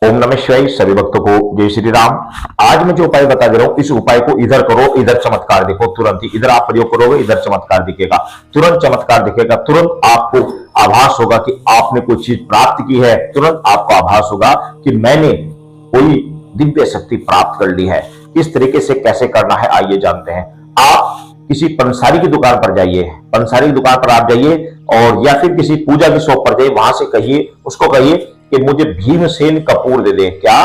ओम नमः शिवाय। सभी भक्तों को जय श्री राम। आज मैं जो उपाय बता दे रहा हूं, इस उपाय को इधर करो, इधर चमत्कार देखो तुरंत ही। इधर आप प्रयोग करोगे, इधर चमत्कार दिखेगा, तुरंत चमत्कार दिखेगा। तुरंत आपको आभास होगा कि आपने कोई चीज प्राप्त की है। तुरंत आपको आभास होगा कि मैंने कोई दिव्य शक्ति प्राप्त कर ली है। किस तरीके से, कैसे करना है, आइए जानते हैं। आप किसी पंसारी की दुकान पर जाइए, पंसारी की दुकान पर आप जाइए, और या फिर किसी पूजा की शॉप पर जाइए, वहां से कहिए, उसको कहिए कि मुझे भीमसेन कपूर दे दे। क्या?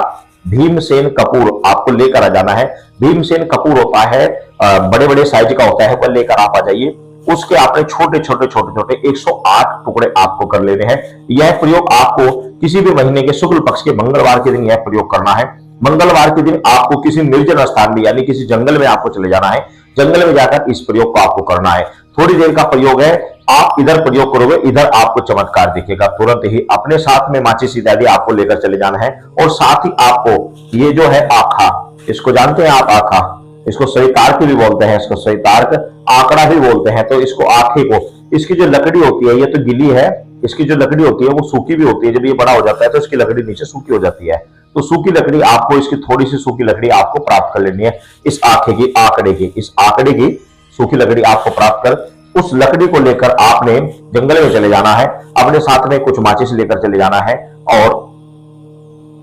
भीमसेन कपूर आपको लेकर आ जाना है। भीमसेन कपूर होता है, बड़े बड़े साइज का होता है, वह लेकर आप आ जाइए। उसके आपने छोटे छोटे छोटे छोटे 108 टुकड़े आपको कर लेने हैं। यह प्रयोग आपको किसी भी महीने के शुक्ल पक्ष के मंगलवार के दिन यह प्रयोग करना है। मंगलवार के दिन आपको किसी निर्जन स्थान में, यानी किसी जंगल में आपको चले जाना है। जंगल में जाकर इस प्रयोग को आपको करना है। थोड़ी देर का प्रयोग है। आप इधर प्रयोग करोगे, इधर आपको चमत्कार दिखेगा। तुरंत ही अपने साथ में माचिस इत्यादि आपको लेकर चले जाना है। और साथ ही आपको ये जो है आखा, इसको जानते हैं आप? आखा, इसको सैतार्क भी बोलते हैं, इसको सैतार्क, आंकड़ा भी बोलते हैं। तो इसको आखे को, इसकी जो लकड़ी होती है, ये तो गिली है, इसकी जो लकड़ी होती है वो सूखी भी होती है। जब ये बड़ा हो जाता है तो इसकी लकड़ी नीचे सूखी हो जाती है। तो सूखी लकड़ी आपको, इसकी थोड़ी सी सूखी लकड़ी आपको प्राप्त कर लेनी है। इस आखे की, आंकड़े की, इस आंकड़े की सूखी लकड़ी आपको प्राप्त कर, उस लकड़ी को लेकर आपने जंगल में चले जाना है। अपने साथ में कुछ माचिस लेकर चले जाना है। और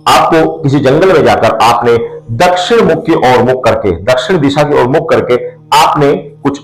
आपको किसी जंगल में जाकर आपने दक्षिण मुख की ओर मुख करके, दक्षिण दिशा की ओर मुख करके आपने कुछ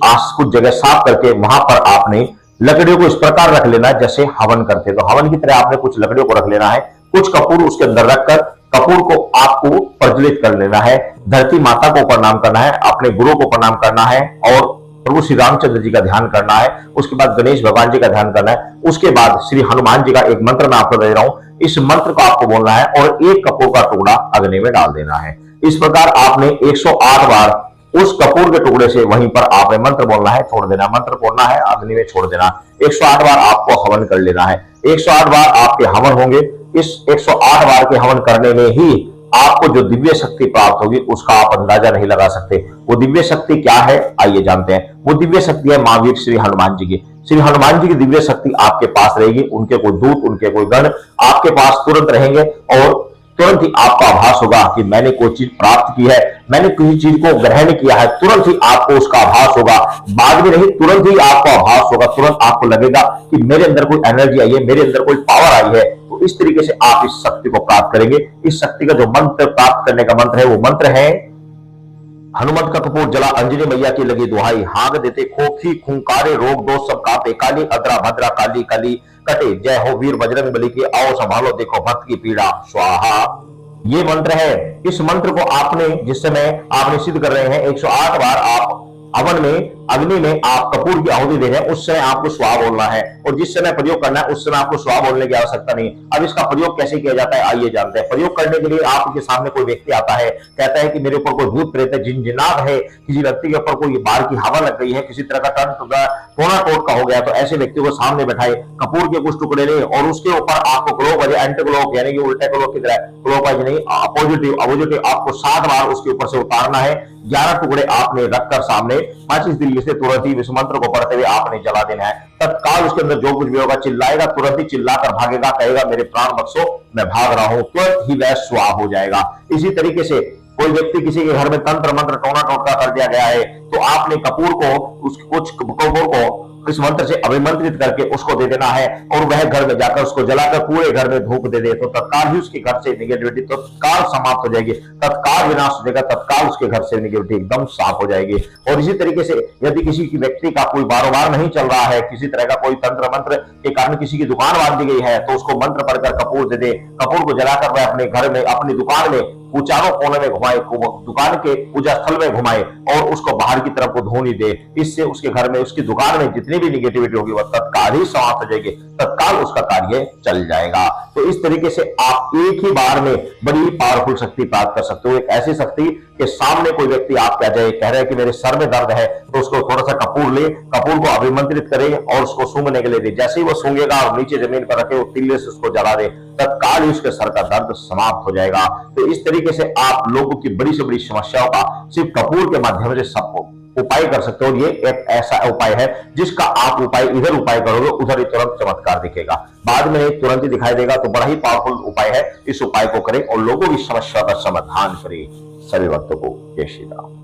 जगह साफ करके वहां पर आपने लकड़ियों को इस प्रकार रख लेना है जैसे हवन करते। तो हवन की तरह आपने कुछ लकड़ियों को रख लेना है। कुछ कपूर उसके अंदर रखकर कपूर को आपको प्रज्वलित कर लेना है। धरती माता को प्रणाम करना है, अपने गुरु को प्रणाम करना है, और प्रभु श्री रामचंद्र जी का ध्यान करना है। उसके बाद गणेश भगवान जी का ध्यान करना है। उसके बाद श्री हनुमान जी का एक मंत्र मैं आपको दे रहा हूं, इस मंत्र को आपको बोलना है और एक कपूर का टुकड़ा अग्नि में डाल देना है। इस प्रकार आपने 108 बार उस कपूर के टुकड़े से वहीं पर आपने मंत्र बोलना है, छोड़ देना, मंत्र बोलना है, अग्नि में छोड़ देना। 108 बार आपको हवन कर लेना है। 108 बार आपके हवन होंगे। इस 108 बार के हवन करने में ही आपको जो दिव्य शक्ति प्राप्त होगी उसका आप अंदाजा नहीं लगा सकते। वो दिव्य शक्ति क्या है, आइए जानते हैं। वो दिव्य शक्ति है महावीर श्री हनुमान जी की। श्री हनुमान जी की दिव्य शक्ति आपके पास रहेगी। उनके कोई दूत, उनके कोई गण आपके पास तुरंत रहेंगे, और तुरंत ही आपको आभास होगा कि मैंने कोई चीज प्राप्त की है, मैंने किसी चीज को ग्रहण किया है। तुरंत ही आपको उसका आभास होगा, बाद में नहीं, तुरंत ही आपको आभास होगा। तुरंत आपको लगेगा कि मेरे अंदर कोई एनर्जी आई है, मेरे अंदर कोई पावर आई है। तो इस तरीके से आप इस शक्ति को प्राप्त करेंगे। इस शक्ति का जो मंत्र प्राप्त करने का मंत्र है, वो मंत्र है हनुमत का कपूर जला अंजनी मैया की लगी दुहाई, हाग देते खोखी खूंकारे रोग दोष सब कापे, काली अद्रा भद्रा काली कली कटे, जय हो वीर बजरंग बली की, आओ संभालो देखो भक्त की पीड़ा स्वाहा। ये मंत्र है। इस मंत्र को आपने, जिस समय आपने सिद्ध कर रहे हैं 108 बार आप हवन में, अग्नि में आप कपूर की आहुति दे रहे हैं, उस समय आपको स्वाहा बोलना है। और जिस समय प्रयोग करना है उस समय आपको स्वाहा बोलने की आवश्यकता नहीं। अब इसका प्रयोग कैसे किया जाता है, आइए जानते हैं। प्रयोग करने के लिए आपके सामने कोई व्यक्ति आता है, कहता है कि मेरे ऊपर कोई भूत प्रेत है, जिनजिनात है, किसी व्यक्ति के ऊपर कोई बाहर की हवा लग गई है, किसी तरह का टोना टोट का हो गया, तो ऐसे व्यक्ति को सामने बैठाए, कपूर के कुछ टुकड़े ले, और उसके ऊपर आपको ग्लोब, एंटी ग्लोब, यानी कि उल्टे ग्लोब की तरह, ग्लोब नहीं, पॉजिटिव आपको 7 बार उसके ऊपर से उतारना है। 11 टुकड़े आपने रखकर सामने माचिस दिल्ली से तुरंत ही इस मंत्र को पढ़ते हुए आपने जला देना है। तत्काल उसके अंदर जो कुछ भी होगा चिल्लाएगा, तुरंत ही चिल्लाकर भागेगा, कहेगा मेरे प्राण बख्शो, मैं भाग रहा हूं। तुरंत ही वह स्वाहा हो जाएगा। इसी तरीके से कोई व्यक्ति किसी के घर में तंत्र मंत्र टोना टोटका कर दिया गया है, तो आपने कपूर को, उस कुछ कपूर को इस मंत्र से अभिमंत्रित करके उसको दे देना है, और वह घर में जाकर उसको जलाकर पूरे घर में धूप दे दे, तो तत्काल ही उसके घर से निगेटिविटी तत्काल समाप्त हो जाएगी, तत्काल विनाश हो जाएगा, तत्काल उसके घर से निगेटिविटी एकदम साफ हो जाएगी। और इसी तरीके से यदि किसी की व्यक्ति का कोई बारोबार नहीं चल रहा है, किसी तरह का कोई तंत्र मंत्र के कारण किसी की दुकान बांध दी गई है, तो उसको मंत्र पढ़कर कपूर दे दे। कपूर को जलाकर वह अपने घर में, अपनी दुकान में चारों कोने में घुमाए, दुकान के पूजा स्थल में घुमाए, और उसको बाहर की तरफ को धोनी दे। इससे उसके घर में, उसकी दुकान में जितनी भी निगेटिविटी होगी वह तत्काल ही समाप्त हो जाएगी, तत्काल उसका कार्य चल जाएगा। तो इस तरीके से आप एक ही बार में बड़ी पावरफुल शक्ति प्राप्त कर सकते हो। एक ऐसी शक्ति कि सामने कोई व्यक्ति आप कह जाए, कह रहे हैं कि मेरे सर में दर्द है, तो उसको थोड़ा सा कपूर ले, कपूर को अभिमंत्रित करे और उसको सूंघने के लिए दे। जैसे ही वो सूंघेगा और नीचे जमीन पर रखे, वो तिल्ले से उसको जला दे, तत्काल ही उसके सर का दर्द समाप्त हो जाएगा। तो इस तरीके से आप लोगों की बड़ी से बड़ी समस्याओं का सिर्फ कपूर के माध्यम से सबको उपाय कर सकते हो। ये एक ऐसा उपाय है जिसका आप इधर उपाय करोगे उधर ही तुरंत चमत्कार दिखेगा, बाद में तुरंत ही दिखाई देगा। तो बड़ा ही पावरफुल उपाय है, इस उपाय को करें और लोगों की समस्या का समाधान करें। सभी भक्तों को जय श्री राम।